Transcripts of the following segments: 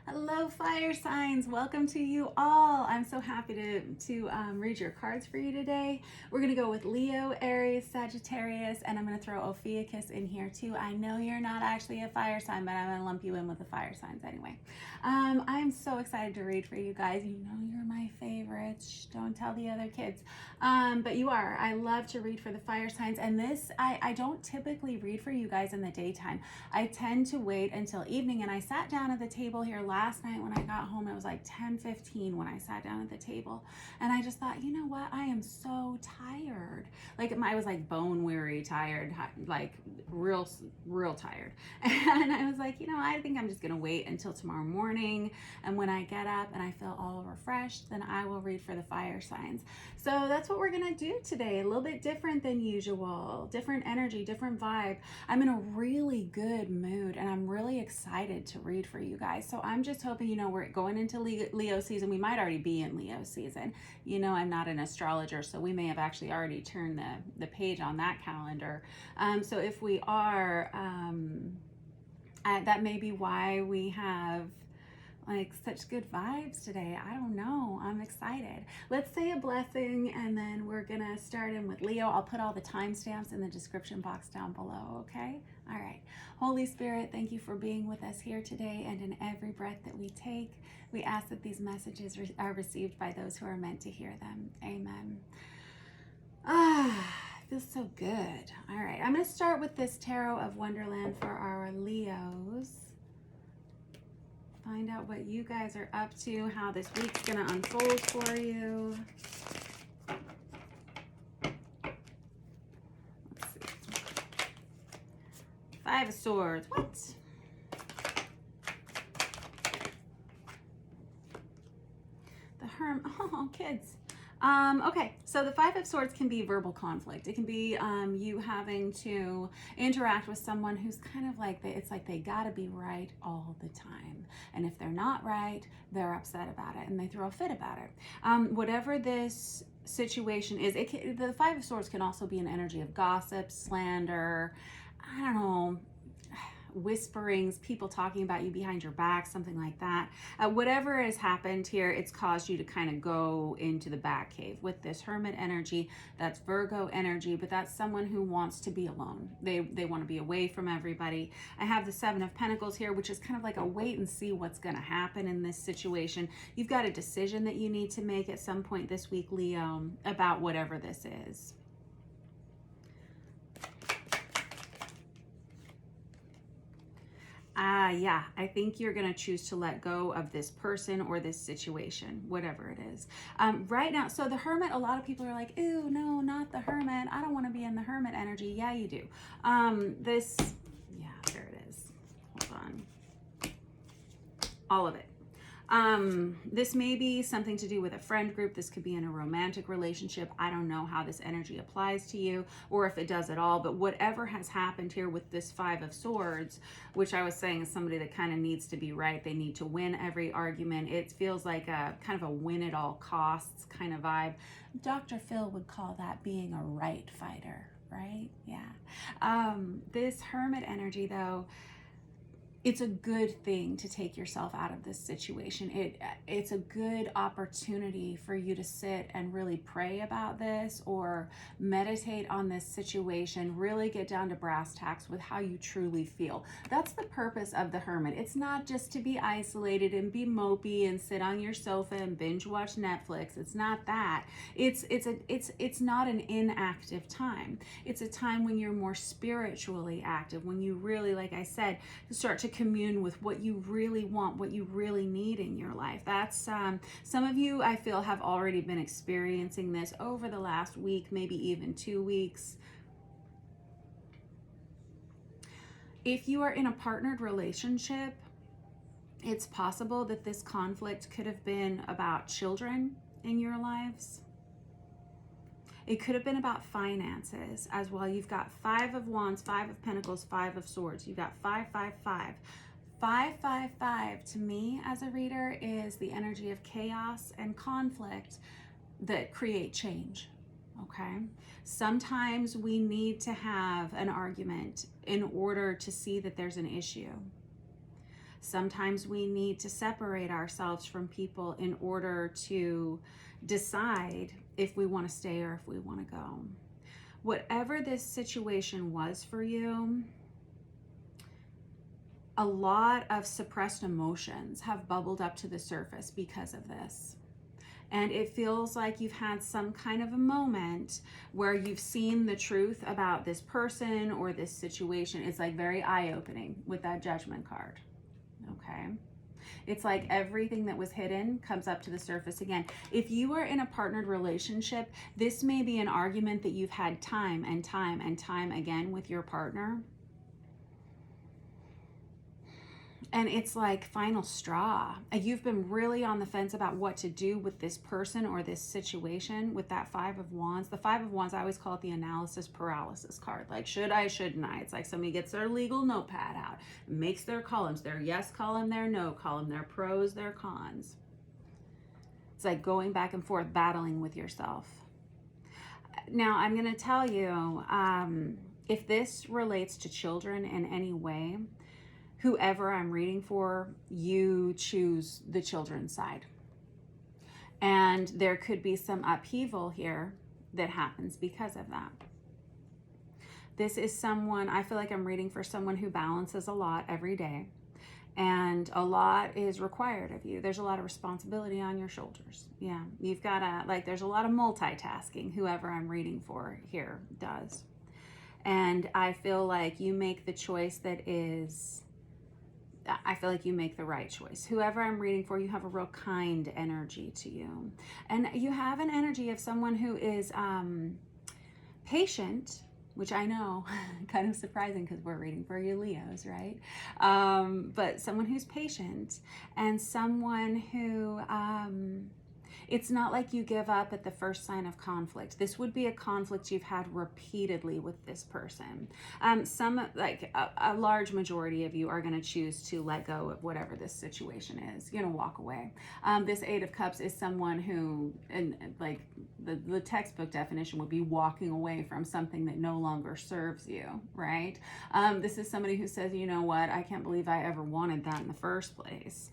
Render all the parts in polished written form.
Hello, fire signs. Welcome to you all. I'm so happy to read your cards for you today. We're going to go with Leo, Aries, Sagittarius, and I'm going to throw Ophiuchus in here too. I know you're not actually a fire sign, but I'm going to lump you in with the fire signs anyway. I'm so excited to read for you guys. You know you're my favorites. Shh, don't tell the other kids. But you are. I love to read for the fire signs. And this, I don't typically read for you guys in the daytime. I tend to wait until evening. And I sat down at the table here last night when I got home. It was like 10:15 when I sat down at the table. And I just thought, you know what? I am so tired. Like I was like bone weary, tired, like real tired. And I was like, I think I'm just going to wait until tomorrow morning. And when I get up and I feel all refreshed, then I will read for the fire signs. So that's what we're going to do today. A little bit different than usual, different energy, different vibe. I'm in a really good mood and I'm really excited to read for you guys. So I'm just hoping, we're going into Leo season. We might already be in Leo season. I'm not an astrologer, so we may have actually already turned the page on that calendar. So if we are, that may be why we have like such good vibes today. I don't know. I'm excited. Let's say a blessing and then we're gonna start in with Leo. I'll put all the timestamps in the description box down below, okay? All right. Holy Spirit, thank you for being with us here today and in every breath that we take. We ask that these messages are received by those who are meant to hear them. Amen. Feels so good. All right. I'm gonna start with this Tarot of Wonderland for our Leos. Find out what you guys are up to, how this week's going to unfold for you. Let's see. Five of Swords. What? The Hermit. Oh, kids. Okay, so the Five of Swords can be verbal conflict. It can be you having to interact with someone who's kind of like, it's like they gotta be right all the time. And if they're not right, they're upset about it and they throw a fit about it. Whatever this situation is, the Five of Swords can also be an energy of gossip, slander, I don't know, whisperings, people talking about you behind your back, something like that. Whatever has happened here, it's caused you to kind of go into the back cave with this Hermit energy. That's Virgo energy, but that's someone who wants to be alone. They want to be away from everybody. I have the Seven of Pentacles here, which is kind of like a wait and see what's going to happen in this situation. You've got a decision that you need to make at some point this week, Leo, about whatever this is. Yeah, I think you're going to choose to let go of this person or this situation, whatever it is. Right now, so the Hermit, a lot of people are like, ew, no, not the Hermit. I don't want to be in the Hermit energy. Yeah, you do. Yeah, there it is. Hold on. All of it. This may be something to do with a friend group. This could be in a romantic relationship. I don't know how this energy applies to you or if it does at all, but whatever has happened here with this Five of Swords, which I was saying is somebody that kind of needs to be right. They need to win every argument. It feels like a kind of a win at all costs kind of vibe. Dr. Phil would call that being a right fighter, right? Yeah. This Hermit energy though, it's a good thing to take yourself out of this situation. It's a good opportunity for you to sit and really pray about this or meditate on this situation, really get down to brass tacks with how you truly feel. That's the purpose of the Hermit. It's not just to be isolated and be mopey and sit on your sofa and binge watch Netflix. It's not that. It's not an inactive time. It's a time when you're more spiritually active, when you really, like I said, start to commune with what you really want, what you really need in your life. That's some of you, I feel, have already been experiencing this over the last week, maybe even 2 weeks. If you are in a partnered relationship, it's possible that this conflict could have been about children in your lives. It could have been about finances as well. You've got Five of Wands, Five of Pentacles, Five of Swords. You've got 5, 5, 5. 5, 5, 5 to me as a reader is the energy of chaos and conflict that create change. Okay. Sometimes we need to have an argument in order to see that there's an issue. Sometimes we need to separate ourselves from people in order to decide if we want to stay or if we want to go. Whatever this situation was for you, a lot of suppressed emotions have bubbled up to the surface because of this. And it feels like you've had some kind of a moment where you've seen the truth about this person or this situation. It's like very eye-opening with that Judgment card. Okay. It's like everything that was hidden comes up to the surface again. If you are in a partnered relationship, this may be an argument that you've had time and time and time again with your partner. And it's like final straw. You've been really on the fence about what to do with this person or this situation with that Five of Wands. The Five of Wands, I always call it the analysis paralysis card. Like, should I, shouldn't I? It's like somebody gets their legal notepad out, makes their columns, their yes column, their no column, their pros, their cons. It's like going back and forth, battling with yourself. Now, I'm going to tell you, if this relates to children in any way, whoever I'm reading for, you choose the children's side. And there could be some upheaval here that happens because of that. This is someone, I feel like I'm reading for someone who balances a lot every day. And a lot is required of you. There's a lot of responsibility on your shoulders. Yeah, you've got to, like, there's a lot of multitasking, whoever I'm reading for here does. And I feel like you make the choice that is, I feel like you make the right choice. Whoever I'm reading for, you have a real kind energy to you. And you have an energy of someone who is patient, which I know, kind of surprising because we're reading for you Leos, right? But someone who's patient and someone who, it's not like you give up at the first sign of conflict. This would be a conflict you've had repeatedly with this person. A large majority of you are going to choose to let go of whatever this situation is. You're going to walk away. This Eight of Cups is someone who, and like the textbook definition would be walking away from something that no longer serves you, right? This is somebody who says, you know what, I can't believe I ever wanted that in the first place.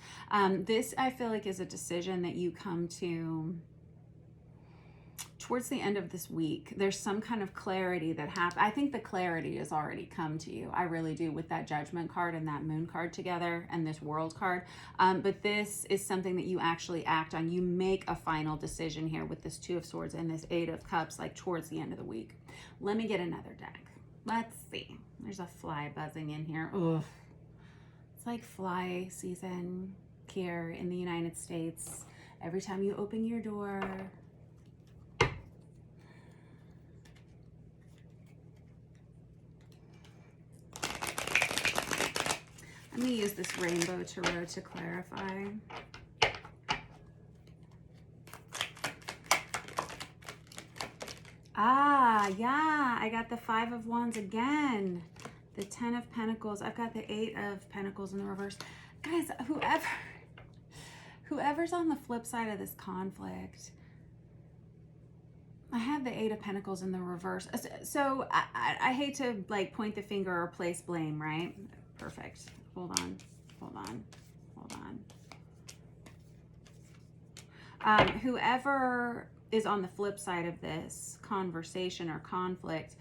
This, I feel like, is a decision that you come to towards the end of this week. There's some kind of clarity that happens. I think the clarity has already come to you. I really do, with that Judgment card and that Moon card together and this World card. But this is something that you actually act on. You make a final decision here with this Two of Swords and this Eight of Cups, like towards the end of the week. Let me get another deck. Let's see. There's a fly buzzing in here. Ugh. It's like fly season here in the United States. Every time you open your door, I'm going to use this Rainbow Tarot to clarify. Ah, yeah, I got the Five of Wands again. The Ten of Pentacles. I've got the Eight of Pentacles in the reverse. Guys, whoever's on the flip side of this conflict, I have the Eight of Pentacles in the reverse. So I hate to like point the finger or place blame, right? Perfect. Hold on. Whoever is on the flip side of this conversation or conflict,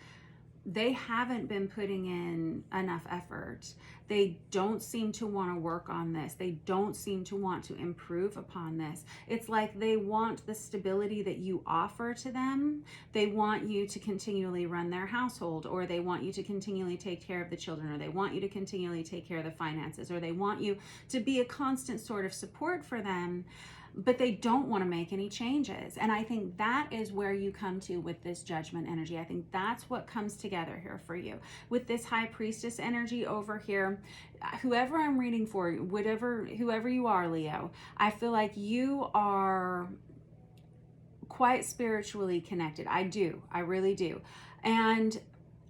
they haven't been putting in enough effort. They don't seem to want to work on this. They don't seem to want to improve upon this. It's like they want the stability that you offer to them. They want you to continually run their household, or they want you to continually take care of the children, or they want you to continually take care of the finances, or they want you to be a constant sort of support for them, but they don't want to make any changes. And I think that is where you come to with this Judgment energy. I think that's what comes together here for you. With this High Priestess energy over here, whoever I'm reading for, whoever you are, Leo, I feel like you are quite spiritually connected. I really do. And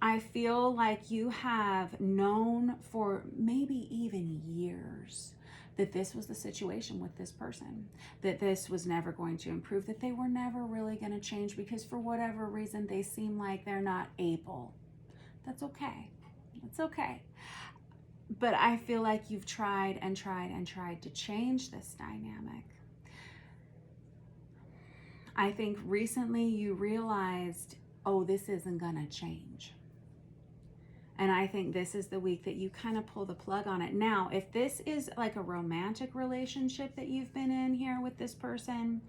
I feel like you have known for maybe even years that this was the situation with this person, that this was never going to improve, that they were never really going to change because for whatever reason they seem like they're not able. That's okay. It's okay. But I feel like you've tried and tried and tried to change this dynamic. I think recently you realized, oh, this isn't gonna change. And I think this is the week that you kind of pull the plug on it. Now, if this is like a romantic relationship that you've been in here with this person,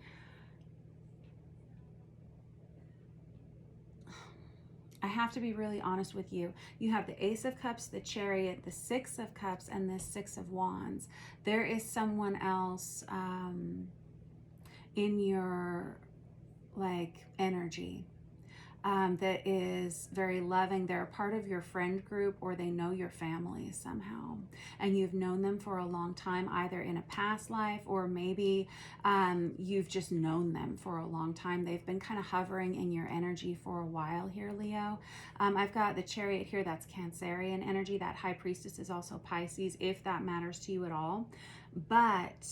I have to be really honest with you. You have the Ace of Cups, the Chariot, the Six of Cups, and the Six of Wands. There is someone else in your energy that is very loving. They're a part of your friend group, or they know your family somehow, and you've known them for a long time, either in a past life or maybe you've just known them for a long time. They've been kind of hovering in your energy for a while here, Leo. I've got the Chariot here. That's Cancerian energy. That High Priestess is also Pisces, if that matters to you at all. But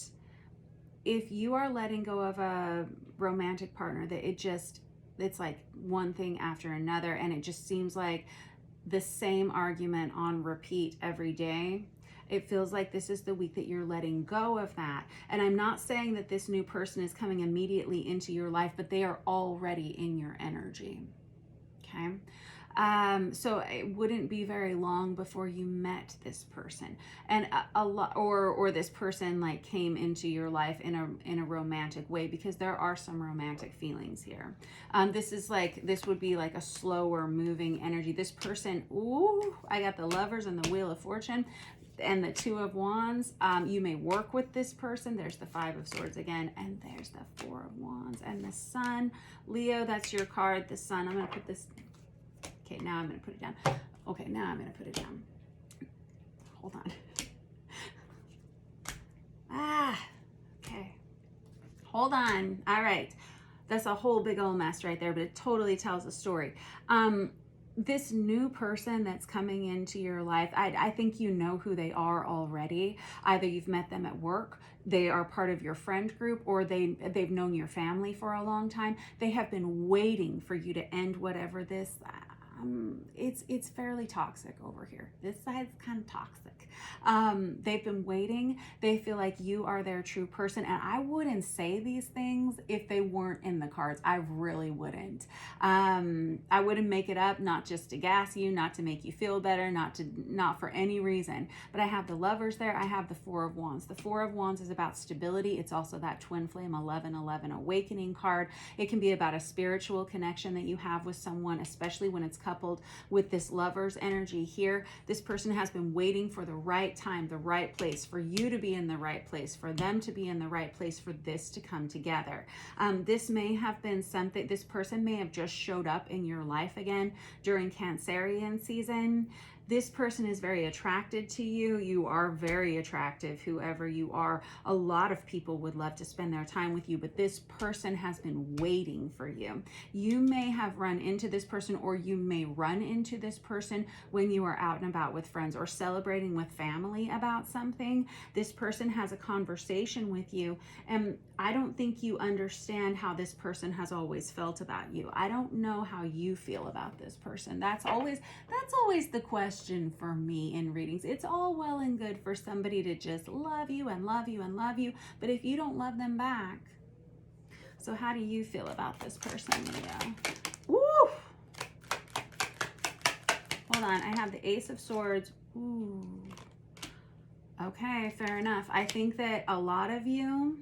if you are letting go of a romantic partner that it's like one thing after another, and it just seems like the same argument on repeat every day, it feels like this is the week that you're letting go of that. And I'm not saying that this new person is coming immediately into your life, but they are already in your energy. Okay. So it wouldn't be very long before you met this person, and a lot, or this person like came into your life in a romantic way, because there are some romantic feelings here. This would be like a slower moving energy. This person, ooh, I got the Lovers and the Wheel of Fortune and the Two of Wands. You may work with this person. There's the Five of Swords again, and there's the Four of Wands and the Sun. Leo, that's your card, the Sun. I'm going to put this. Okay, now I'm going to put it down. Okay, now I'm going to put it down. Hold on. Okay. Hold on. All right. That's a whole big old mess right there, but it totally tells a story. This new person that's coming into your life, I think you know who they are already. Either you've met them at work, they are part of your friend group, or they've known your family for a long time. They have been waiting for you to end whatever this... it's fairly toxic over here. This side's kind of toxic. They've been waiting. They feel like you are their true person. And I wouldn't say these things if they weren't in the cards. I really wouldn't. I wouldn't make it up, not just to gas you, not to make you feel better, not for any reason. But I have the Lovers there. I have the Four of Wands. The Four of Wands is about stability. It's also that twin flame 11-11 awakening card. It can be about a spiritual connection that you have with someone, especially when it's coupled with this Lover's energy here. This person has been waiting for the right time, the right place, for you to be in the right place, for them to be in the right place, for this to come together. This may have been something, this person may have just showed up in your life again during Cancerian season. This person is very attracted to you. You are very attractive, whoever you are. A lot of people would love to spend their time with you, but this person has been waiting for you. You may have run into this person, or you may run into this person when you are out and about with friends or celebrating with family about something. This person has a conversation with you, and I don't think you understand how this person has always felt about you. I don't know how you feel about this person. That's always the question for me in readings. It's all well and good for somebody to just love you and love you and love you, but if you don't love them back, so how do you feel about this person, Leo? Woo! Hold on, I have the Ace of Swords. Ooh. Okay, fair enough. I think that a lot of you,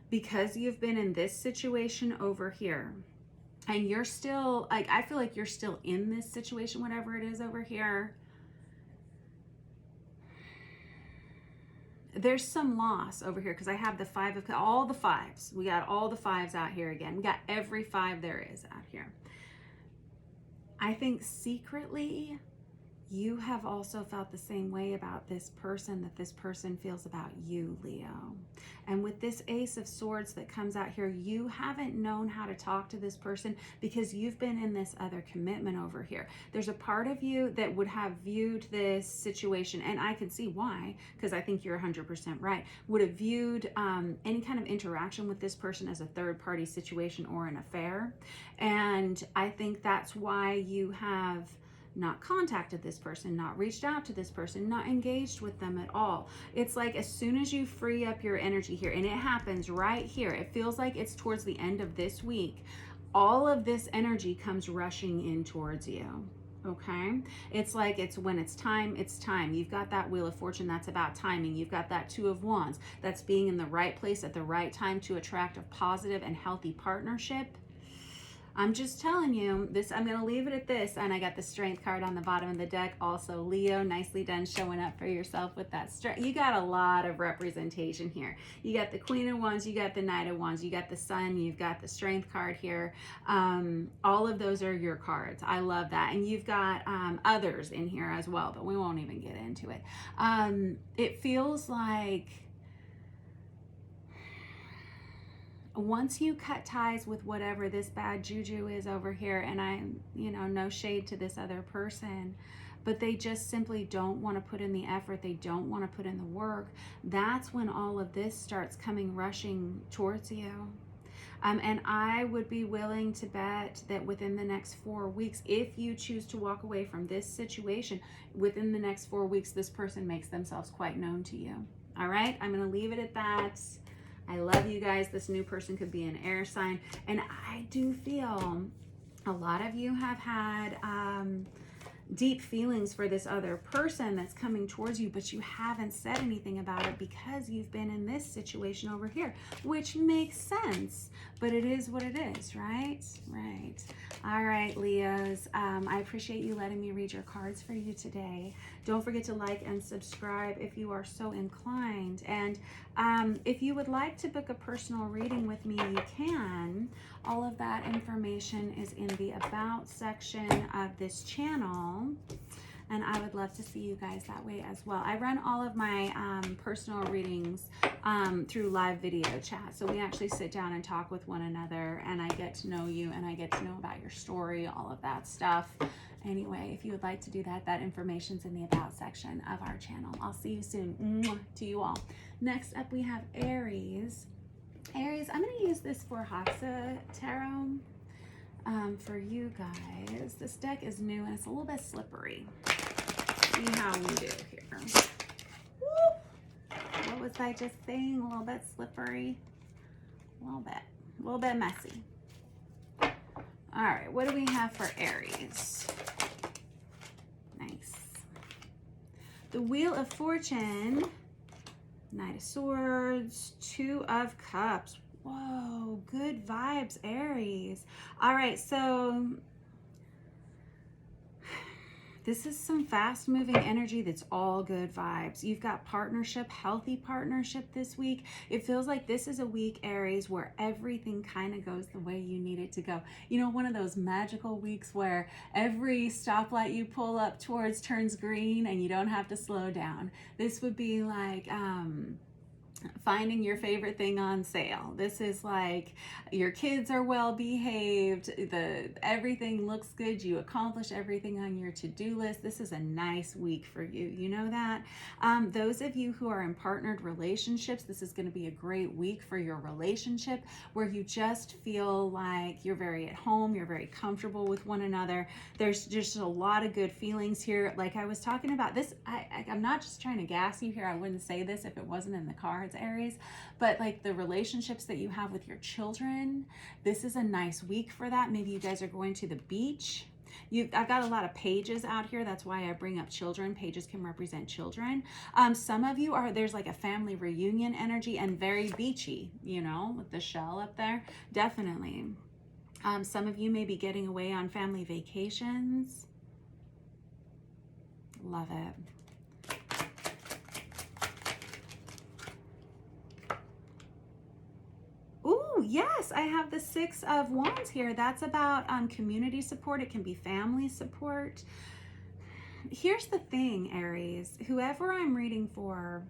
because you've been in this situation over here, and you're still, like, I feel like you're still in this situation, whatever it is over here, there's some loss over here, because I have the Five of, all the fives. We got all the fives out here again. We got every five there is out here. I think secretly you have also felt the same way about this person that this person feels about you, Leo. And with this Ace of Swords that comes out here, you haven't known how to talk to this person because you've been in this other commitment over here. There's a part of you that would have viewed this situation, and I can see why, because I think you're 100% right, would have viewed any kind of interaction with this person as a third-party situation or an affair. And I think that's why you have not contacted this person, not reached out to this person, not engaged with them at all. It's like as soon as you free up your energy here, and it happens right here, it feels like it's towards the end of this week, all of this energy comes rushing in towards you. Okay, it's like it's when it's time, it's time. You've got that Wheel of Fortune, that's about timing. You've got that Two of Wands, that's being in the right place at the right time to attract a positive and healthy partnership. I'm just telling you this. I'm going to leave it at this. And I got the Strength card on the bottom of the deck. Also, Leo, nicely done showing up for yourself with that strength. You got a lot of representation here. You got the Queen of Wands, you got the Knight of Wands, you got the Sun, you've got the Strength card here. All of those are your cards. I love that. And you've got others in here as well, but we won't even get into it. It feels like once you cut ties with whatever this bad juju is over here, and no shade to this other person, but they just simply don't want to put in the effort, they don't want to put in the work, that's when all of this starts coming rushing towards you. And I would be willing to bet that within the next 4 weeks, if you choose to walk away from this situation, within the next 4 weeks, this person makes themselves quite known to you. All right, I'm going to leave it at that. I love you guys. This new person could be an air sign. And I do feel a lot of you have had deep feelings for this other person that's coming towards you, but you haven't said anything about it because you've been in this situation over here, which makes sense, but it is what it is, right? Right. All right, Leos, I appreciate you letting me read your cards for you today. Don't forget to like and subscribe if you are so inclined. And if you would like to book a personal reading with me, you can. All of that information is in the About section of this channel. And I would love to see you guys that way as well. I run all of my personal readings through live video chat. So we actually sit down and talk with one another, and I get to know you and I get to know about your story, all of that stuff. Anyway, if you would like to do that, that information's in the About section of our channel. I'll see you soon. Mwah, to you all. Next up, we have Aries. Aries, I'm going to use this for Hatsa Tarot for you guys. This deck is new and it's a little bit slippery. See how we do here. Woo! What was I just saying? A little bit slippery. A little bit messy. All right, what do we have for Aries? Nice. The Wheel of Fortune, Knight of Swords, Two of Cups. Whoa, good vibes, Aries. All right, so this is some fast moving energy that's all good vibes. You've got partnership, healthy partnership this week. It feels like this is a week, Aries, where everything kind of goes the way you need it to go. You know, one of those magical weeks where every stoplight you pull up towards turns green and you don't have to slow down. This would be like, finding your favorite thing on sale. This is like your kids are well behaved, everything looks good, you accomplish everything on your to-do list. This is a nice week for you, you know that. Those of you who are in partnered relationships, this is going to be a great week for your relationship, where you just feel like you're very at home, you're very comfortable with one another. There's just a lot of good feelings here. Like I was talking about this, I'm not just trying to gas you here. I wouldn't say this if it wasn't in the cards, Aries, but like the relationships that you have with your children, this is a nice week for that. Maybe you guys are going to the beach. I've got a lot of pages out here. That's why I bring up children. Pages can represent children. Some of you there's like a family reunion energy and very beachy, you know, with the shell up there. Definitely. Some of you may be getting away on family vacations. Love it. Ooh, yes, I have the Six of Wands here. That's about community support. It can be family support. Here's the thing, Aries. Whoever I'm reading for,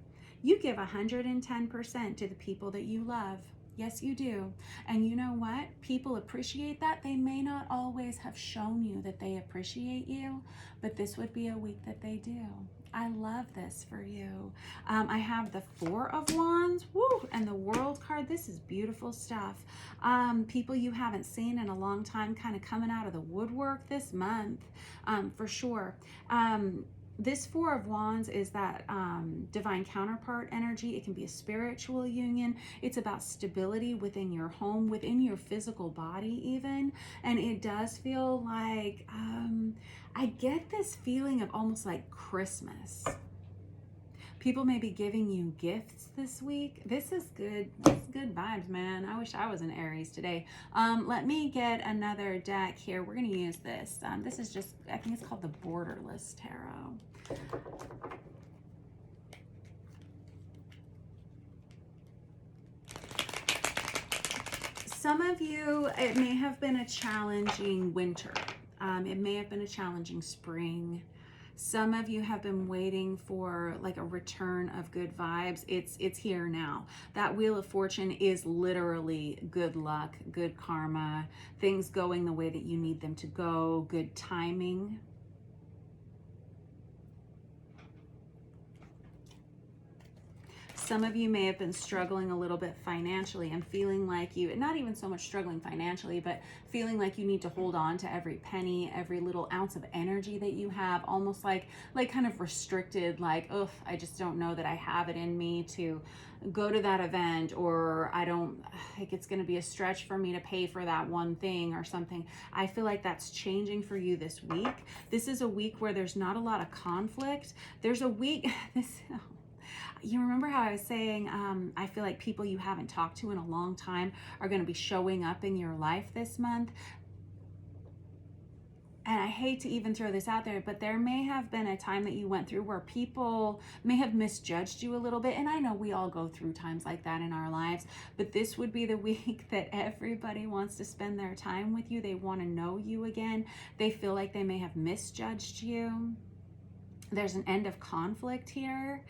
you give 110% to the people that you love. Yes, you do. And you know what? People appreciate that. They may not always have shown you that they appreciate you, but this would be a week that they do. I love this for you. I have the Four of Wands, woo, and the World card. card, this is beautiful stuff. People you haven't seen in a long time kind of coming out of the woodwork this month, for sure. This Four of Wands is that divine counterpart energy. It can be a spiritual union. It's about stability within your home, within your physical body even. And it does feel like, I get this feeling of almost like Christmas. People may be giving you gifts this week. This is good. This is good vibes, man. I wish I was an Aries today. Let me get another deck here. We're going to use this. This is just, I think it's called the Borderless Tarot. Some of you, it may have been a challenging winter. It may have been a challenging spring. Some of you have been waiting for like a return of good vibes. It's here now. That Wheel of Fortune is literally good luck, good karma, things going the way that you need them to go, good timing. Some of you may have been struggling a little bit financially and feeling like you, not even so much struggling financially, but feeling like you need to hold on to every penny, every little ounce of energy that you have, almost like kind of restricted, like, oh, I just don't know that I have it in me to go to that event, or I don't, like it's going to be a stretch for me to pay for that one thing or something. I feel like that's changing for you this week. This is a week where there's not a lot of conflict. There's a week, you remember how I was saying, I feel like people you haven't talked to in a long time are going to be showing up in your life this month. And I hate to even throw this out there, but there may have been a time that you went through where people may have misjudged you a little bit. And I know we all go through times like that in our lives, but this would be the week that everybody wants to spend their time with you. They want to know you again. They feel like they may have misjudged you. There's an end of conflict here.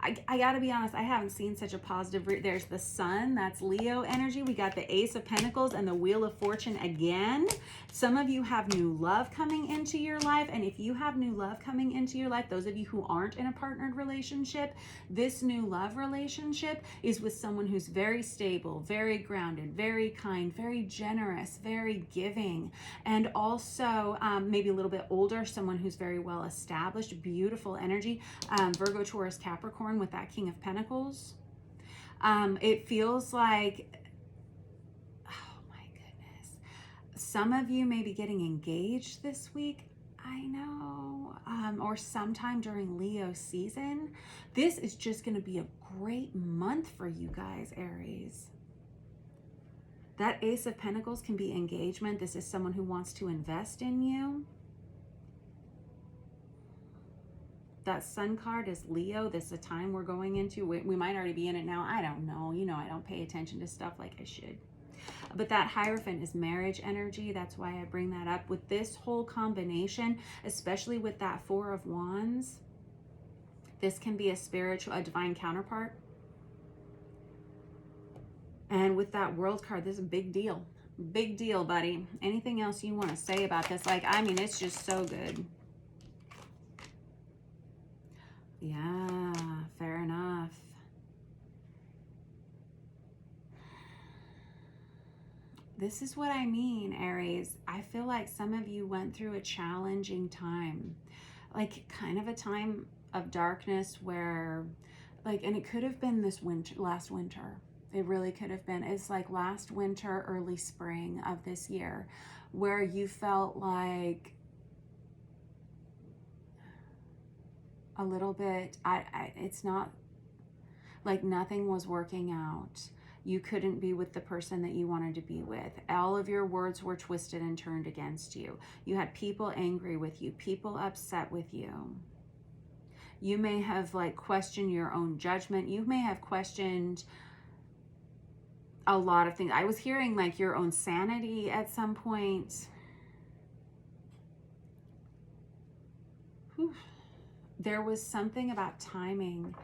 I gotta be honest, I haven't seen such a positive, there's the Sun, that's Leo energy. We got the Ace of Pentacles and the Wheel of Fortune again. Some of you have new love coming into your life. And if you have new love coming into your life, those of you who aren't in a partnered relationship, this new love relationship is with someone who's very stable, very grounded, very kind, very generous, very giving. And also maybe a little bit older, someone who's very well established, beautiful energy. Virgo, Taurus, Capricorn with that King of Pentacles. It feels like, oh my goodness, some of you may be getting engaged this week. I know, or sometime during Leo season. This is just going to be a great month for you guys, Aries. That Ace of Pentacles can be engagement. This is someone who wants to invest in you. That Sun card is Leo. This is a time we're going into. We might already be in it now. I don't know. You know, I don't pay attention to stuff like I should. But that Hierophant is marriage energy. That's why I bring that up. With this whole combination, especially with that Four of Wands, this can be a divine counterpart. And with that World card, this is a big deal. Big deal, buddy. Anything else you want to say about this? Like, I mean, it's just so good. Yeah, fair enough. This is what I mean, Aries. I feel like some of you went through a challenging time, like kind of a time of darkness where, like, and it could have been this winter, last winter. It really could have been. It's like last winter, early spring of this year, where you felt like a little bit, it's not like nothing was working out. You couldn't be with the person that you wanted to be with. All of your words were twisted and turned against you. You had people angry with you, people upset with you. You may have like questioned your own judgment. You may have questioned a lot of things. I was hearing like your own sanity at some point. Whew. There was something about timing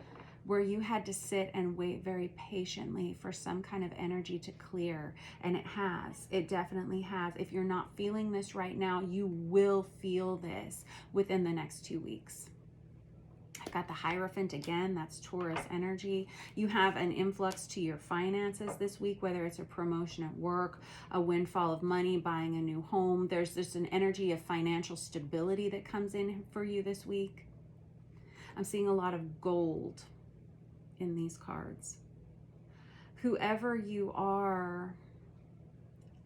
where you had to sit and wait very patiently for some kind of energy to clear. And it has. It definitely has. If you're not feeling this right now, you will feel this within the next 2 weeks. I Got the Hierophant again, that's Taurus energy. You have an influx to your finances this week, whether it's a promotion at work, a windfall of money, buying a new home. There's just an energy of financial stability that comes in for you this week. I'm seeing a lot of gold in these cards. Whoever you are,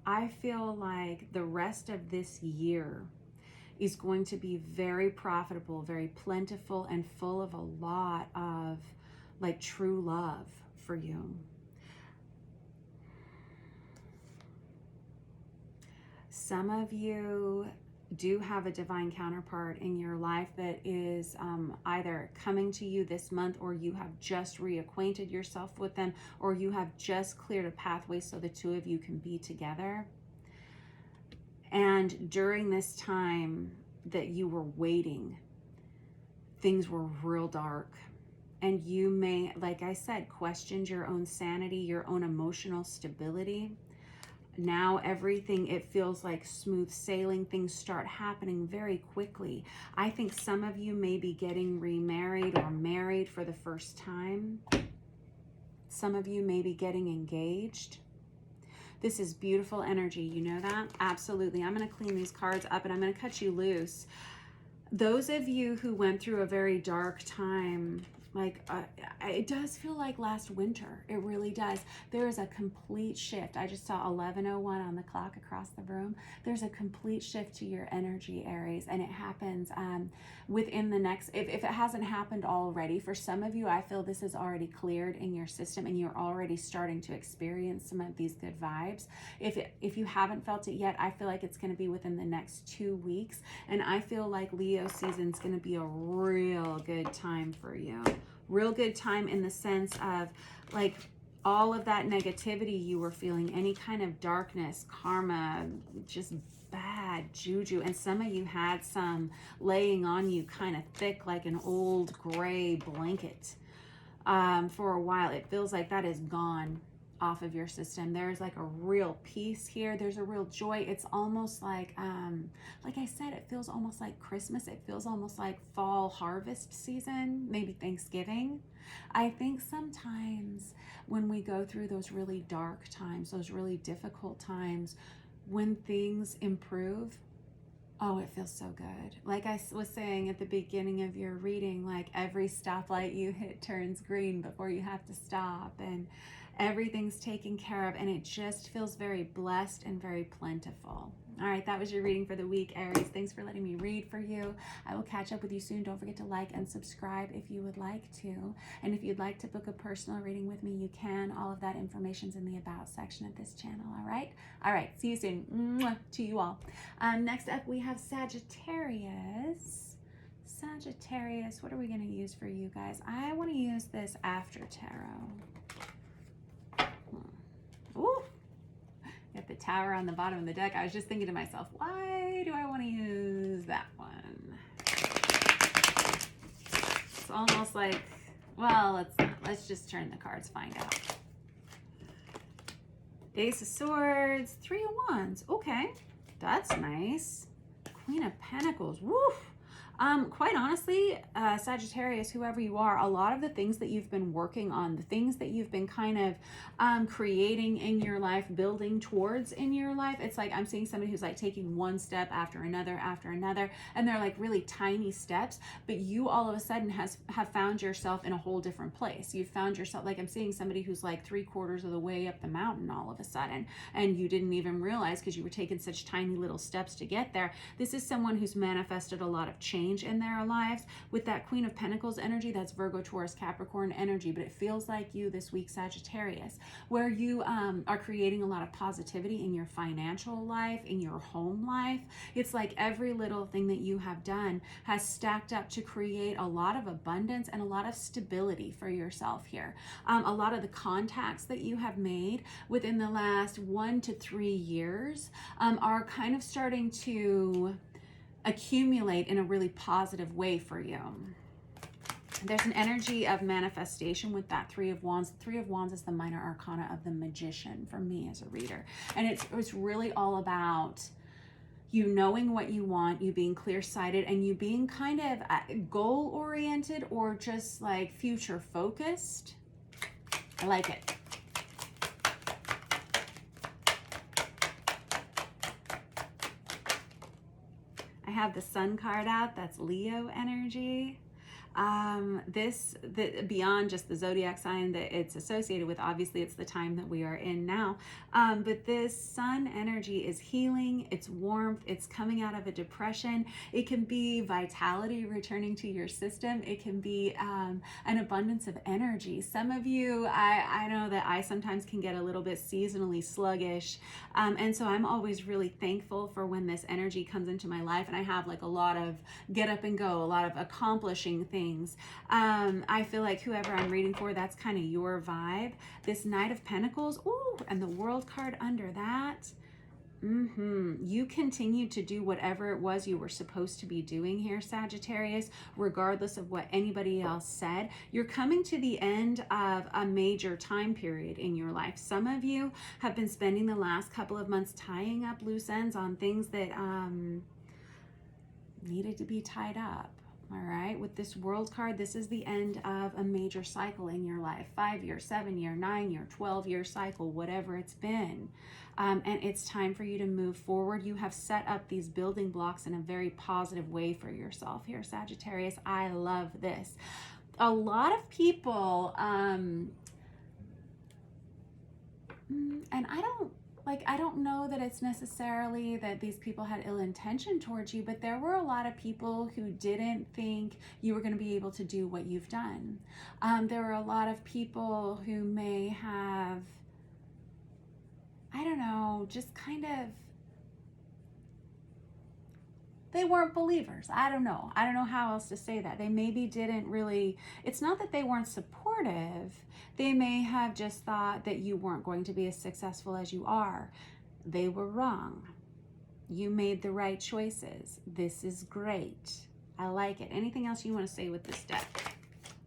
I feel like the rest of this year is going to be very profitable, very plentiful, and full of a lot of like true love for you. Some of you do have a divine counterpart in your life that is either coming to you this month, or you have just reacquainted yourself with them, or you have just cleared a pathway so the two of you can be together. And during this time that you were waiting, things were real dark. And you may, like I said, questioned your own sanity, your own emotional stability. Now everything, it feels like smooth sailing. Things start happening very quickly. I think some of you may be getting remarried or married for the first time. Some of you may be getting engaged. This is beautiful energy, you know that? Absolutely. I'm going to clean these cards up and I'm going to cut you loose. Those of you who went through a very dark time, like it does feel like last winter. It really does. There is a complete shift. I just saw 11:01 on the clock across the room. There's a complete shift to your energy, Aries, and it happens within the next, if it hasn't happened already, for some of you, I feel this is already cleared in your system and you're already starting to experience some of these good vibes. If you haven't felt it yet, I feel like it's going to be within the next 2 weeks. And I feel like Leo season is going to be a real good time for you. Real good time in the sense of like all of that negativity you were feeling, any kind of darkness, karma, just bad juju. And some of you had some laying on you kind of thick, like an old gray blanket for a while. It feels like that is gone off of your system. There's like a real peace here. There's a real joy. It's almost like I said, it feels almost like Christmas. It feels almost like fall harvest season, maybe Thanksgiving. I think sometimes when we go through those really dark times, those really difficult times, when things improve, oh, it feels so good. Like I was saying at the beginning of your reading, like every stoplight you hit turns green before you have to stop, and everything's taken care of, and it just feels very blessed and very plentiful. All right, that was your reading for the week, Aries. Thanks for letting me read for you. I will catch up with you soon. Don't forget to like and subscribe if you would like to. And if you'd like to book a personal reading with me, you can. All of that information's in the About section of this channel, all right? All right, see you soon. Mwah, to you all. Next up, we have Sagittarius. Sagittarius, what are we going to use for you guys? I want to use this After Tarot. Ooh. Got the Tower on the bottom of the deck. I was just thinking to myself, why do I want to use that one? It's almost like, well, let's just turn the cards, find out. Ace of Swords, Three of Wands. Okay, that's nice. Queen of Pentacles. Woof. Quite honestly, Sagittarius, whoever you are, a lot of the things that you've been working on, the things that you've been kind of creating in your life, building towards in your life, it's like I'm seeing somebody who's like taking one step after another, and they're like really tiny steps, but you all of a sudden have found yourself in a whole different place. You've found yourself, like I'm seeing somebody who's like 3/4 of the way up the mountain all of a sudden, and you didn't even realize because you were taking such tiny little steps to get there. This is someone who's manifested a lot of change in their lives. With that Queen of Pentacles energy, that's Virgo, Taurus, Capricorn energy, but it feels like you this week, Sagittarius, where you are creating a lot of positivity in your financial life, in your home life. It's like every little thing that you have done has stacked up to create a lot of abundance and a lot of stability for yourself here. A lot of the contacts that you have made within the last 1 to 3 years are kind of starting to accumulate in a really positive way for you. There's an energy of manifestation with that Three of Wands. The Three of Wands is the minor arcana of the Magician for me as a reader. And it's really all about, you knowing what you want, you being clear-sighted, and you being kind of goal-oriented or just like future-focused. I like it. I have the Sun card out. That's Leo energy. Beyond just the zodiac sign that it's associated with, obviously it's the time that we are in now, but this Sun energy is healing, it's warmth, it's coming out of a depression. It can be vitality returning to your system. It can be an abundance of energy. Some of you, I know that I sometimes can get a little bit seasonally sluggish, and so I'm always really thankful for when this energy comes into my life and I have like a lot of get up and go, a lot of accomplishing things. I feel like whoever I'm reading for, that's kind of your vibe. This Knight of Pentacles, ooh, and the World card under that. You continue to do whatever it was you were supposed to be doing here, Sagittarius, regardless of what anybody else said. You're coming to the end of a major time period in your life. Some of you have been spending the last couple of months tying up loose ends on things that needed to be tied up. All right, with this World card, this is the end of a major cycle in your life. 5-year, 7-year, 9-year, 12-year cycle, whatever it's been. And it's time for you to move forward. You have set up these building blocks in a very positive way for yourself here, Sagittarius. I love this. A lot of people, and I don't know that it's necessarily that these people had ill intention towards you, but there were a lot of people who didn't think you were going to be able to do what you've done. There were a lot of people who may have, I don't know, just kind of, they weren't believers. I don't know how else to say that. They maybe didn't really, it's not that they weren't supportive. They may have just thought that you weren't going to be as successful as you are. They were wrong. You made the right choices. This is great. I like it. Anything else you want to say with this deck?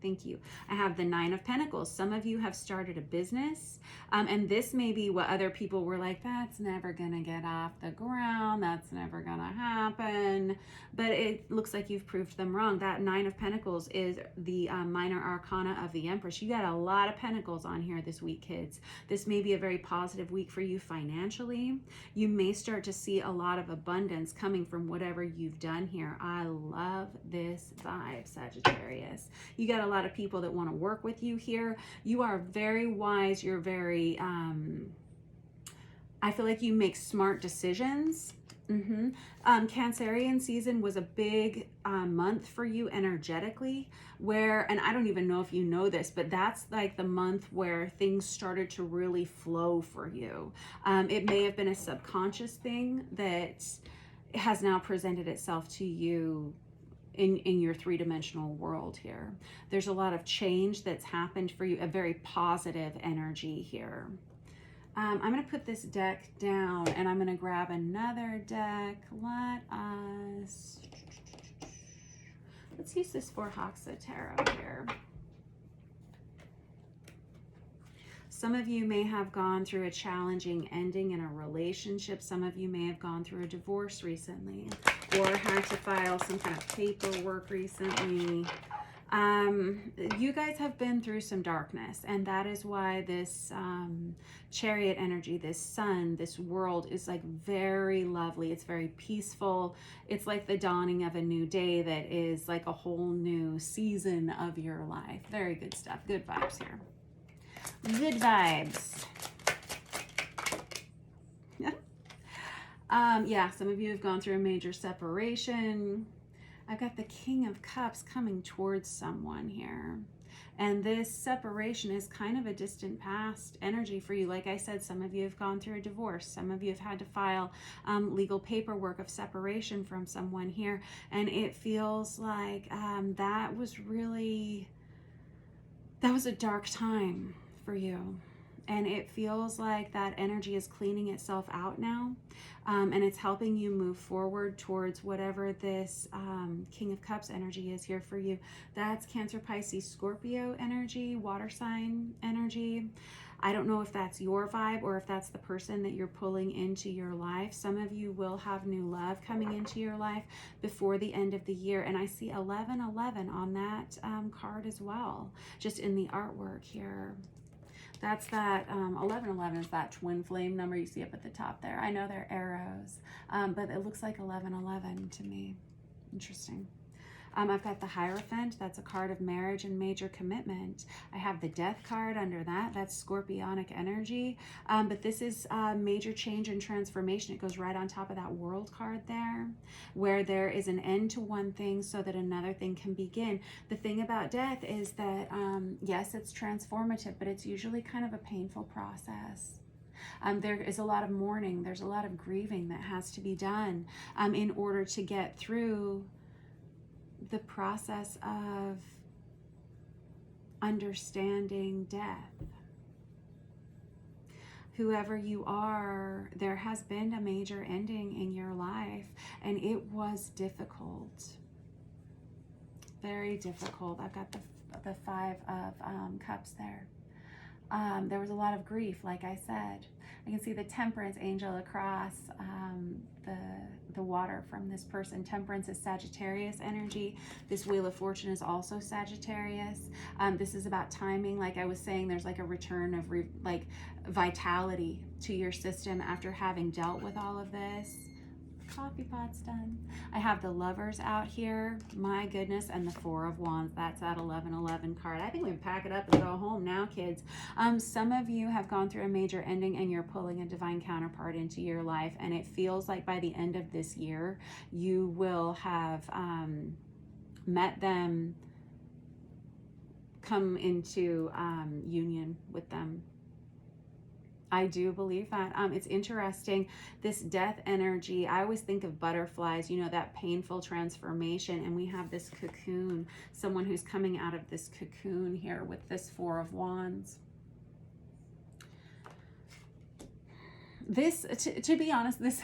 Thank you. I have the Nine of Pentacles. Some of you have started a business, and this may be what other people were like, that's never going to get off the ground. That's never going to happen. But it looks like you've proved them wrong. That Nine of Pentacles is the minor arcana of the Empress. You got a lot of pentacles on here this week, kids. This may be a very positive week for you financially. You may start to see a lot of abundance coming from whatever you've done here. I love this vibe, Sagittarius. You got a lot of people that want to work with you here. You are very wise. You're very, I feel like you make smart decisions. Cancerian season was a big month for you energetically, where, and I don't even know if you know this, but that's like the month where things started to really flow for you. It may have been a subconscious thing that has now presented itself to you in your three-dimensional world here. There's a lot of change that's happened for you, a very positive energy here. I'm going to put this deck down and I'm going to grab another deck. Let's use this for Hoxa Tarot here. Some of you may have gone through a challenging ending in a relationship. Some of you may have gone through a divorce recently or had to file some kind of paperwork recently. You guys have been through some darkness, and that is why this Chariot energy, this sun, this world is like very lovely. It's very peaceful. It's like the dawning of a new day that is like a whole new season of your life. Very good stuff. Good vibes here. Good vibes. Yeah, some of you have gone through a major separation. I've got the King of Cups coming towards someone here. And this separation is kind of a distant past energy for you. Like I said, some of you have gone through a divorce. Some of you have had to file legal paperwork of separation from someone here. And it feels like that was a dark time for you. And it feels like that energy is cleaning itself out now. And it's helping you move forward towards whatever this King of Cups energy is here for you. That's Cancer, Pisces, Scorpio energy, water sign energy. I don't know if that's your vibe or if that's the person that you're pulling into your life. Some of you will have new love coming into your life before the end of the year. And I see 1111 on that card as well, just in the artwork here. That's that 1111 is that twin flame number you see up at the top there. I know they're arrows, but it looks like 1111 to me. Interesting. I've got the Hierophant. That's a card of marriage and major commitment. I have the Death card under that. That's Scorpionic energy. But this is major change and transformation. It goes right on top of that World card there, where there is an end to one thing so that another thing can begin. The thing about death is that, yes, it's transformative, but it's usually kind of a painful process. There is a lot of mourning. There's a lot of grieving that has to be done in order to get through the process of understanding death. Whoever you are, there has been a major ending in your life, and it was difficult. Very difficult. I've got the Five of Cups there. There was a lot of grief, like I said. I can see the Temperance angel across the water from this person. Temperance is Sagittarius energy. This Wheel of Fortune is also Sagittarius. This is about timing. Like I was saying, there's like a return of vitality to your system after having dealt with all of this. Coffee pot's done. I have the Lovers out here. My goodness. And the Four of Wands. That's that 1111 card. I think we can pack it up and go home now, kids. Some of you have gone through a major ending and you're pulling a divine counterpart into your life. And it feels like by the end of this year, you will have met them, come into union with them. I do believe that. It's interesting, this death energy, I always think of butterflies, you know, that painful transformation, and we have this cocoon, someone who's coming out of this cocoon here with this Four of Wands. This, to be honest, this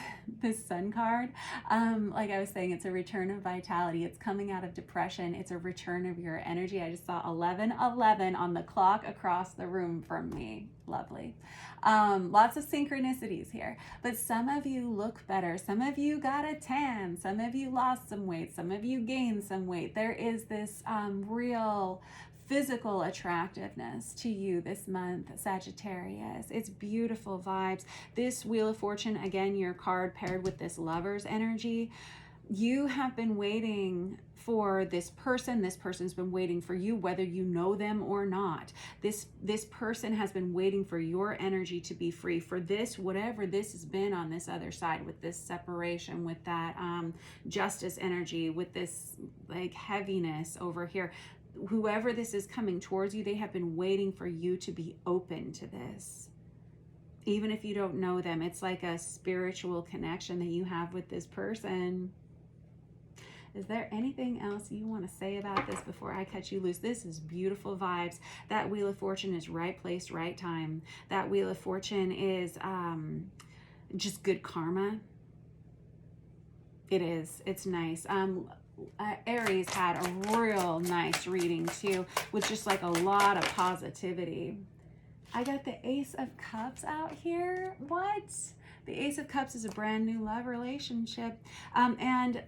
Sun card, like I was saying, it's a return of vitality. It's coming out of depression. It's a return of your energy. I just saw 1111 on the clock across the room from me. Lovely. Lots of synchronicities here. But some of you look better. Some of you got a tan. Some of you lost some weight. Some of you gained some weight. There is this real physical attractiveness to you this month, Sagittarius. It's beautiful vibes. This Wheel of Fortune, again, your card paired with this Lover's energy. You have been waiting for this person. This person's been waiting for you, whether you know them or not. This person has been waiting for your energy to be free for this, whatever this has been on this other side, with this separation, with that justice energy, with this like heaviness over here. Whoever this is coming towards you, they have been waiting for you to be open to this. Even if you don't know them, it's like a spiritual connection that you have with this person. Is there anything else you want to say about this before I cut you loose? This is beautiful vibes. That Wheel of Fortune is right place, right time. That Wheel of Fortune is just good karma. It is. It's nice. Aries had a real nice reading too, with just like a lot of positivity. I got the Ace of Cups out here. What? The Ace of Cups is a brand new love relationship. And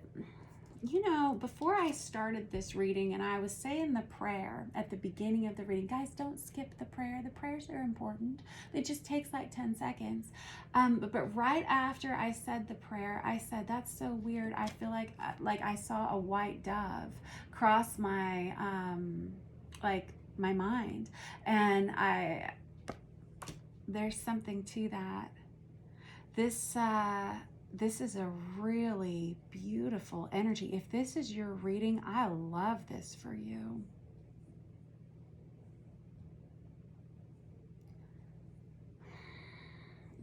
you know, before I started this reading and I was saying the prayer at the beginning of the reading, guys, don't skip the prayer. The prayers are important. It just takes like 10 seconds. But right after I said the prayer, I said, that's so weird. I feel like I saw a white dove cross my, my mind. And there's something to that. This is a really beautiful energy. If this is your reading, I love this for you.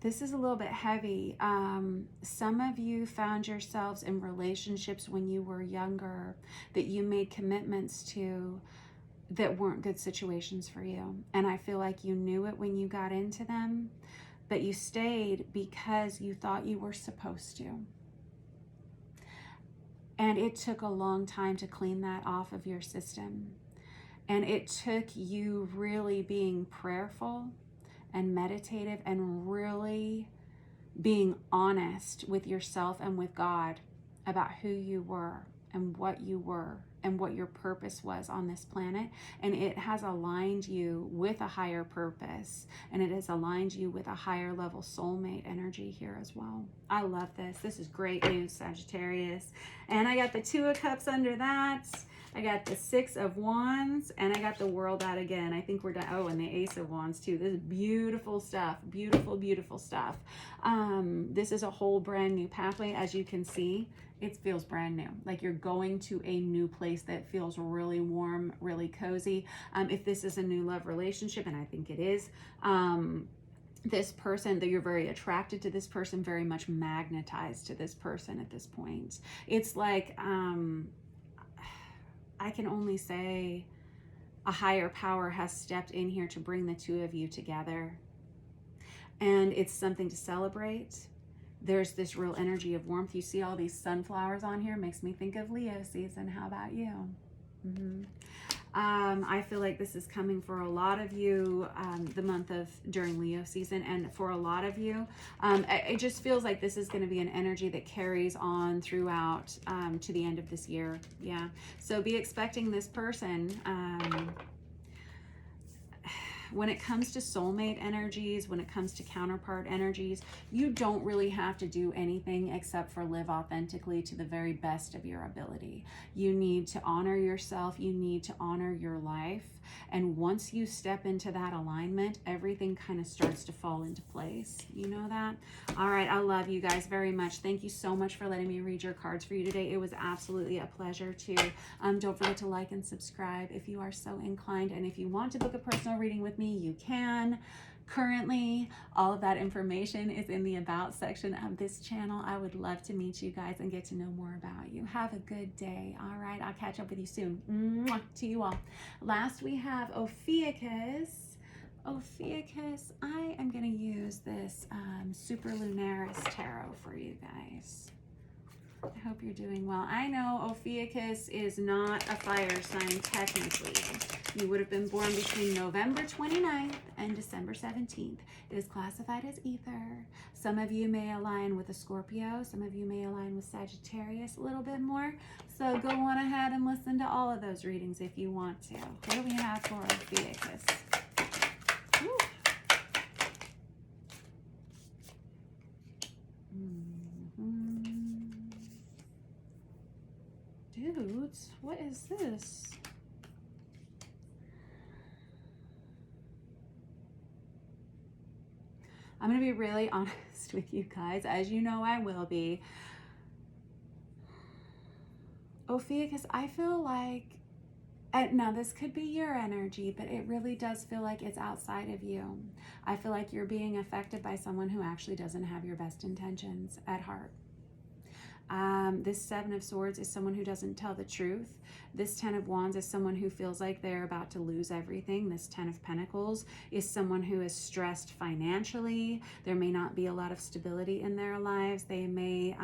This is a little bit heavy. Some of you found yourselves in relationships when you were younger that you made commitments to that weren't good situations for you. And I feel like you knew it when you got into them, but you stayed because you thought you were supposed to. And it took a long time to clean that off of your system. And it took you really being prayerful and meditative and really being honest with yourself and with God about who you were and what you were and what your purpose was on this planet. And it has aligned you with a higher purpose, and it has aligned you with a higher level soulmate energy here as well. I love this. This is great news, Sagittarius. And I got the Two of Cups under that. I got the Six of Wands, and I got the World out again. I think we're done. Oh, and the Ace of Wands too. This is beautiful stuff. Beautiful, beautiful stuff. This is a whole brand new pathway. As you can see, it feels brand new. Like you're going to a new place that feels really warm, really cozy. If this is a new love relationship, and I think it is, this person, that you're very attracted to this person, very much magnetized to this person at this point. It's like, I can only say a higher power has stepped in here to bring the two of you together. And it's something to celebrate. There's this real energy of warmth. You see all these sunflowers on here, makes me think of Leo season. How about you? I feel like this is coming for a lot of you the month of during Leo season, and for a lot of you it just feels like this is going to be an energy that carries on throughout to the end of this year. Yeah, so be expecting this person. When it comes to soulmate energies, when it comes to counterpart energies, you don't really have to do anything except for live authentically to the very best of your ability. You need to honor yourself. You need to honor your life. And once you step into that alignment, everything kind of starts to fall into place. You know that? All right. I love you guys very much. Thank you so much for letting me read your cards for you today. It was absolutely a pleasure to. Don't forget to like and subscribe if you are so inclined. And if you want to book a personal reading with me, you can. Currently, all of that information is in the About section of this channel. I would love to meet you guys and get to know more about you. Have a good day. All right, I'll catch up with you soon. Mwah, to you all. Last, we have Ophiuchus. Ophiuchus, I am going to use this Superlunaris Tarot for you guys. I hope you're doing well. I know Ophiuchus is not a fire sign technically. You would have been born between November 29th and December 17th. It is classified as ether. Some of you may align with a Scorpio. Some of you may align with Sagittarius a little bit more. So go on ahead and listen to all of those readings if you want to. What do we have for Ophiuchus? Woo. Dudes, what is this? I'm going to be really honest with you guys, as you know I will be. Ophiuchus, I feel like, now this could be your energy, but it really does feel like it's outside of you. I feel like you're being affected by someone who actually doesn't have your best intentions at heart. This Seven of Swords is someone who doesn't tell the truth. This Ten of Wands is someone who feels like they're about to lose everything. This Ten of Pentacles is someone who is stressed financially. There may not be a lot of stability in their lives. They may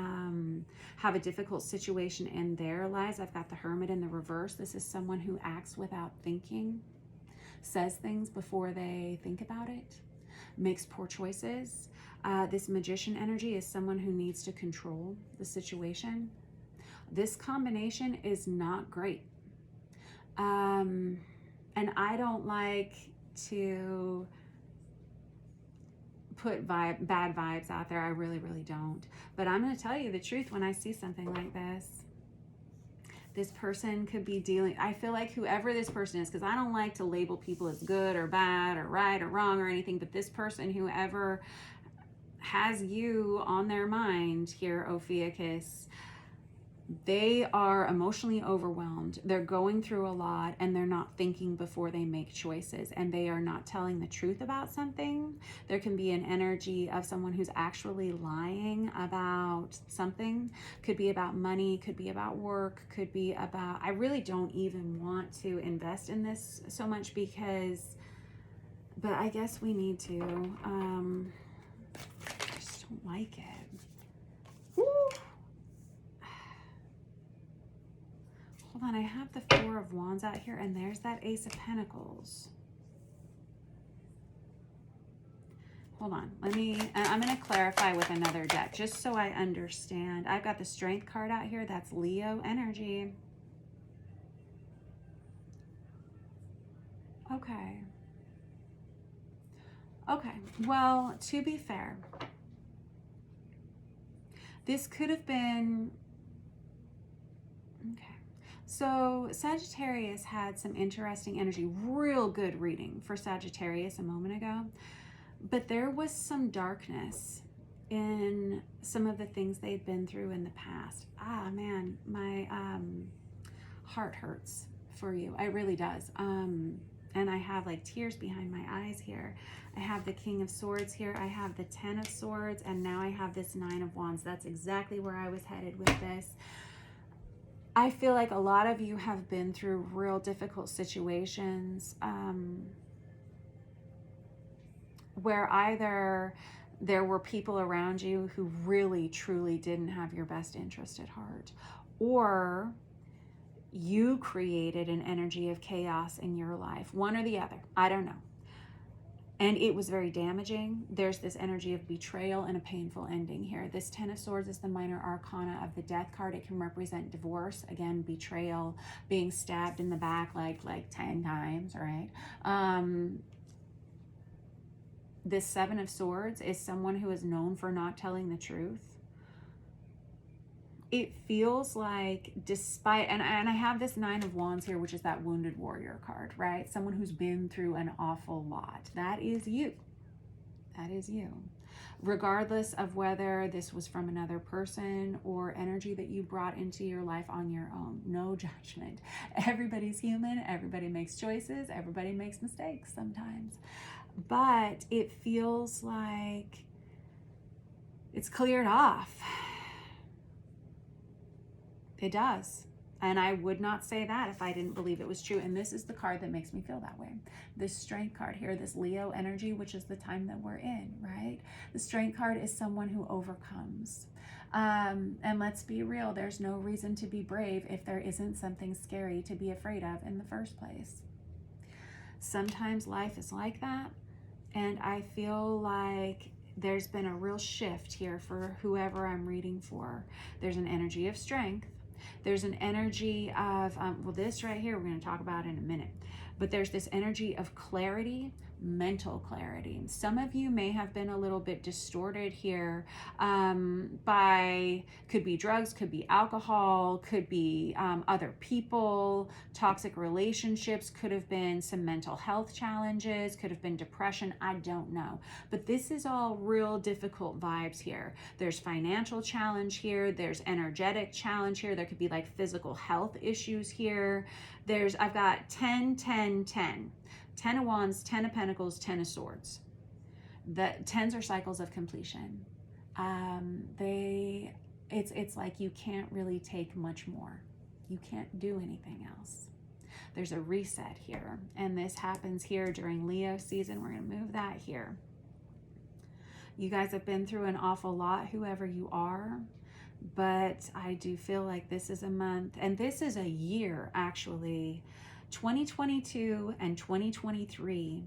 have a difficult situation in their lives. I've got the Hermit in the reverse. This is someone who acts without thinking, says things before they think about it, makes poor choices. This Magician energy is someone who needs to control the situation. This combination is not great. And I don't like to put bad vibes out there. I really, really don't. But I'm going to tell you the truth when I see something like this. This person could be dealing, I feel like whoever this person is, because I don't like to label people as good or bad or right or wrong or anything, but this person, whoever has you on their mind here, Ophiuchus, they are emotionally overwhelmed. They're going through a lot and they're not thinking before they make choices, and they are not telling the truth about something. There can be an energy of someone who's actually lying about something. Could be about money, could be about work, could be about, I really don't even want to invest in this so much because, but I guess we need to. I just don't like it. Woo! Hold on, I have the Four of Wands out here, and there's that Ace of Pentacles. Hold on. I'm going to clarify with another deck just so I understand. I've got the Strength card out here. That's Leo energy. Okay. Okay. Well, to be fair, this could have been... Okay. So Sagittarius had some interesting energy. Real good reading for Sagittarius a moment ago. But there was some darkness in some of the things they'd been through in the past. Ah, man, my heart hurts for you. It really does. And I have like tears behind my eyes here. I have the King of Swords here. I have the Ten of Swords. And now I have this Nine of Wands. That's exactly where I was headed with this. I feel like a lot of you have been through real difficult situations. Where either there were people around you who really, truly didn't have your best interest at heart, or you created an energy of chaos in your life, one or the other, I don't know. And it was very damaging. There's this energy of betrayal and a painful ending here. This Ten of Swords is the minor arcana of the Death card. It can represent divorce, again, betrayal, being stabbed in the back like 10 times, right? This Seven of Swords is someone who is known for not telling the truth. It feels like despite, and I have this Nine of Wands here, which is that Wounded Warrior card, right? Someone who's been through an awful lot. That is you. That is you. Regardless of whether this was from another person or energy that you brought into your life on your own. No judgment. Everybody's human. Everybody makes choices. Everybody makes mistakes sometimes. But it feels like it's cleared off. It does. And I would not say that if I didn't believe it was true. And this is the card that makes me feel that way. This Strength card here, this Leo energy, which is the time that we're in, right? The Strength card is someone who overcomes. And let's be real, there's no reason to be brave if there isn't something scary to be afraid of in the first place. Sometimes life is like that. And I feel like there's been a real shift here for whoever I'm reading for. There's an energy of strength. There's an energy of, well, this right here, we're going to talk about in a minute. But there's this energy of clarity, mental clarity. Some of you may have been a little bit distorted here by, could be drugs, could be alcohol, could be other people, toxic relationships, could have been some mental health challenges, could have been depression, I don't know. But this is all real difficult vibes here. There's financial challenge here, there's energetic challenge here, there could be like physical health issues here. I've got 10, 10, 10. 10 of Wands, 10 of Pentacles, 10 of Swords. The 10s are cycles of completion. It's like you can't really take much more. You can't do anything else. There's a reset here, and this happens here during Leo season. We're going to move that here. You guys have been through an awful lot, whoever you are, but I do feel like this is a month, and this is a year actually. 2022 and 2023,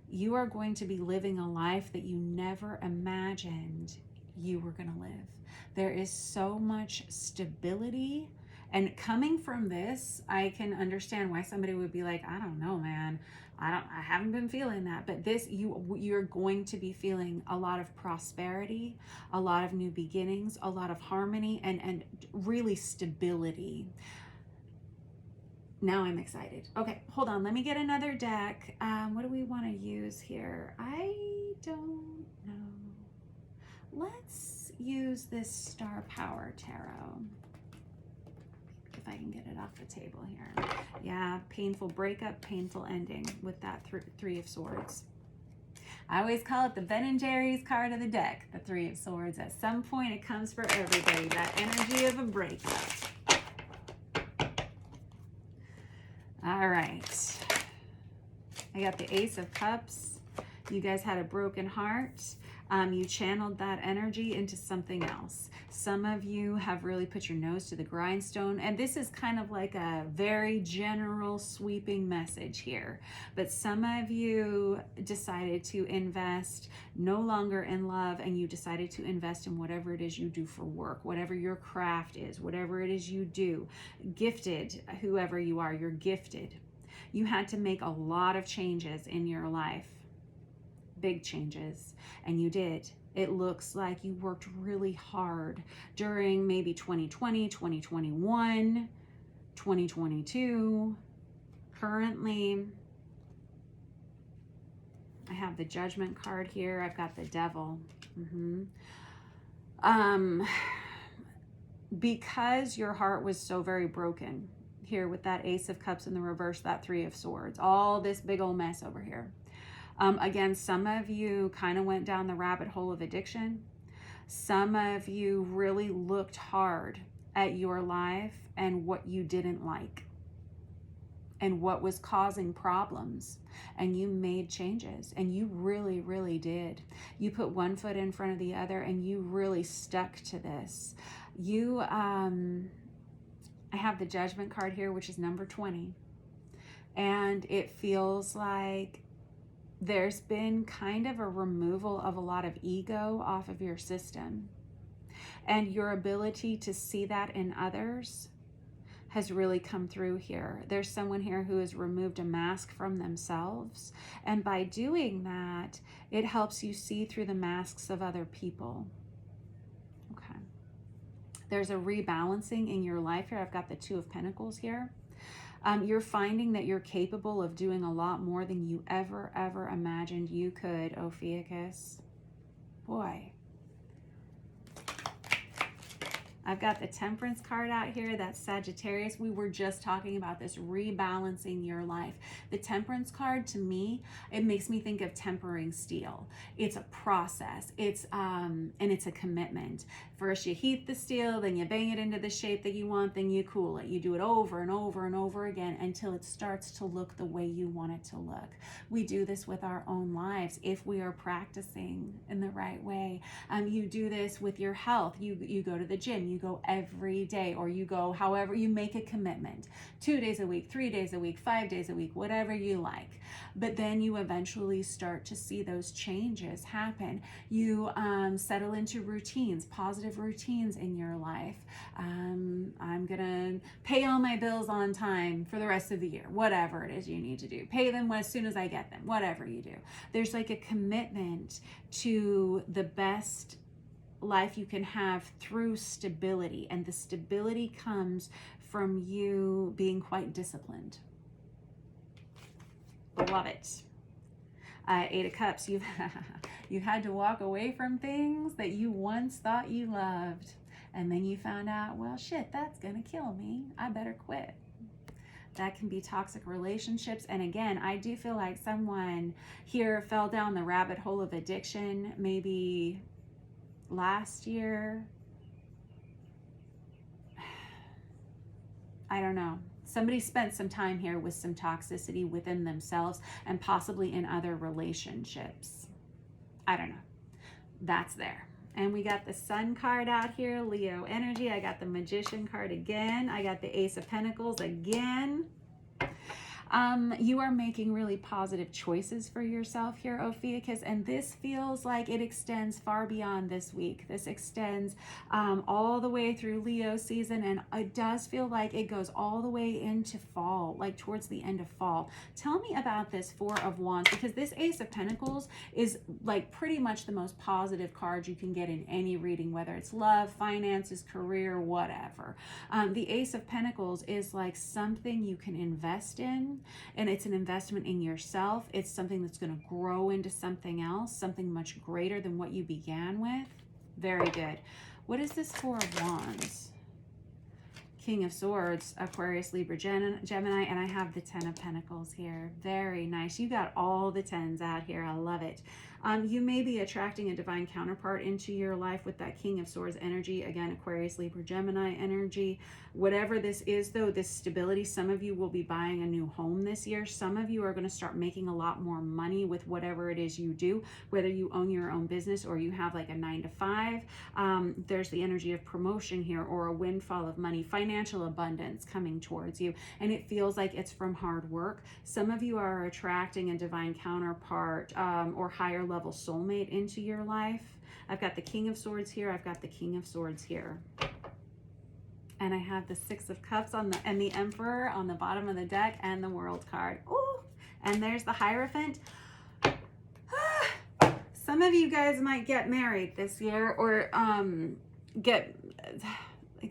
you are going to be living a life that you never imagined you were going to live. There is so much stability, and coming from this, I can understand why somebody would be like, I don't know, man, I haven't been feeling that. But this, you're going to be feeling a lot of prosperity, a lot of new beginnings, a lot of harmony, and really stability. Now I'm excited. Okay, hold on. Let me get another deck. What do we want to use here? I don't know. Let's use this Star Power Tarot. If I can get it off the table here. Yeah, painful breakup, painful ending with that Three of Swords. I always call it the Ben and Jerry's card of the deck, the Three of Swords. At some point, it comes for everybody. That energy of a breakup. All right, I got the Ace of Cups. You guys had a broken heart. You channeled that energy into something else. Some of you have really put your nose to the grindstone, and this is kind of like a very general sweeping message here. But some of you decided to invest no longer in love, and you decided to invest in whatever it is you do for work, whatever your craft is, whatever it is you do. Gifted, whoever you are, you're gifted. You had to make a lot of changes in your life. Big changes, and you did. It looks like you worked really hard during maybe 2020, 2021, 2022. Currently, I have the Judgment card here. I've got the Devil. Because your heart was so very broken here with that Ace of Cups in the reverse, that Three of Swords, all this big old mess over here. Again, some of you kind of went down the rabbit hole of addiction. Some of you really looked hard at your life and what you didn't like and what was causing problems. And you made changes, and you really, really did. You put one foot in front of the other, and you really stuck to this. You, I have the Judgment card here, which is number 20. And it feels like there's been kind of a removal of a lot of ego off of your system. And your ability to see that in others has really come through here. There's someone here who has removed a mask from themselves. And by doing that, it helps you see through the masks of other people. Okay. There's a rebalancing in your life here. I've got the Two of Pentacles here. You're finding that you're capable of doing a lot more than you ever imagined you could, Ophiuchus. Boy. I've got the Temperance card out here. That's Sagittarius. We were just talking about this, rebalancing your life. The Temperance card, to me, it makes me think of tempering steel. It's a process. And it's a commitment. First you heat the steel, then you bang it into the shape that you want, then you cool it. You do it over and over and over again until it starts to look the way you want it to look. We do this with our own lives if we are practicing in the right way. You do this with your health. You go to the gym. You go every day, or you go however, you make a commitment. 2 days a week, 3 days a week, 5 days a week, whatever you like. But then you eventually start to see those changes happen. You settle into routines, positive routines in your life. I'm gonna pay all my bills on time for the rest of the year, whatever it is you need to do. Pay them as soon as I get them, whatever you do. There's like a commitment to the best life you can have through stability, and the stability comes from you being quite disciplined. Love it. Eight of Cups, you've had to walk away from things that you once thought you loved, and then you found out, well, shit, that's gonna kill me. I better quit. That can be toxic relationships. And again, I do feel like someone here fell down the rabbit hole of addiction, maybe last year. I don't know. Somebody spent some time here with some toxicity within themselves and possibly in other relationships. I don't know. That's there. And we got the Sun card out here, Leo energy. I got the Magician card again. I got the Ace of Pentacles again. You are making really positive choices for yourself here, Ophiuchus, and this feels like it extends far beyond this week. This extends all the way through Leo season, and it does feel like it goes all the way into fall, like towards the end of fall. Tell me about this Four of Wands, because this Ace of Pentacles is like pretty much the most positive card you can get in any reading, whether it's love, finances, career, whatever. The Ace of Pentacles is like something you can invest in, and it's an investment in yourself. It's something that's going to grow into something else, something much greater than what you began with. Very good. What is this Four of Wands? King of Swords, Aquarius, Libra, Gemini, and I have the Ten of Pentacles here. Very nice. You got all the tens out here. I love it. You may be attracting a divine counterpart into your life with that King of Swords energy. Again, Aquarius, Libra, Gemini energy. Whatever this is, though, this stability, some of you will be buying a new home this year. Some of you are going to start making a lot more money with whatever it is you do, whether you own your own business or you have like a 9-to-5. There's the energy of promotion here, or a windfall of money, financial abundance coming towards you. And it feels like it's from hard work. Some of you are attracting a divine counterpart or higher level soulmate into your life. I've got the King of Swords here. I've got the King of Swords here. And I have the Six of Cups and the Emperor on the bottom of the deck, and the World card. Ooh, and there's the Hierophant. Some of you guys might get married this year, or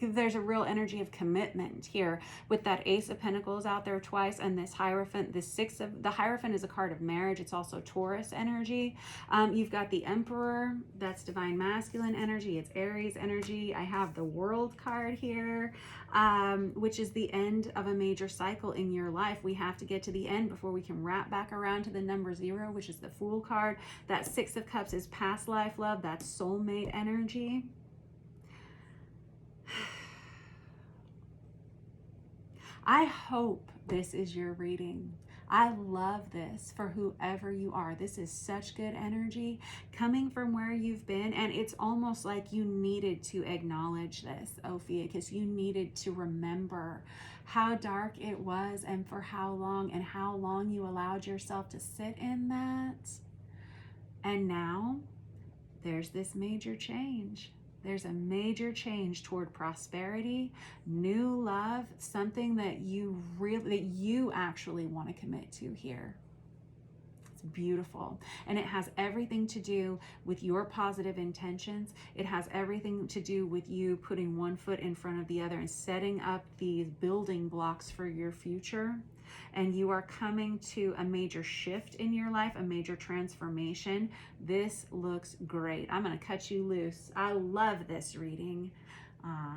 there's a real energy of commitment here with that Ace of Pentacles out there twice, and this Hierophant. The Hierophant is a card of marriage. It's also Taurus energy. You've got the Emperor. That's divine masculine energy. It's Aries energy. I have the World card here, which is the end of a major cycle in your life. We have to get to the end before we can wrap back around to the number 0, which is the Fool card. That Six of Cups is past life love. That's soulmate energy. I hope this is your reading. I love this for whoever you are. This is such good energy coming from where you've been, and it's almost like you needed to acknowledge this, Ophiuchus. You needed to remember how dark it was and for how long, and how long you allowed yourself to sit in that. And now there's this major change. There's a major change toward prosperity, new love, something that you actually want to commit to here. It's beautiful. And it has everything to do with your positive intentions. It has everything to do with you putting one foot in front of the other and setting up these building blocks for your future. And you are coming to a major shift in your life, a major transformation. This looks great. I'm going to cut you loose. I love this reading.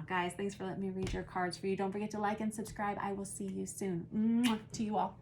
Guys, thanks for letting me read your cards for you. Don't forget to like and subscribe. I will see you soon. Mwah, to you all.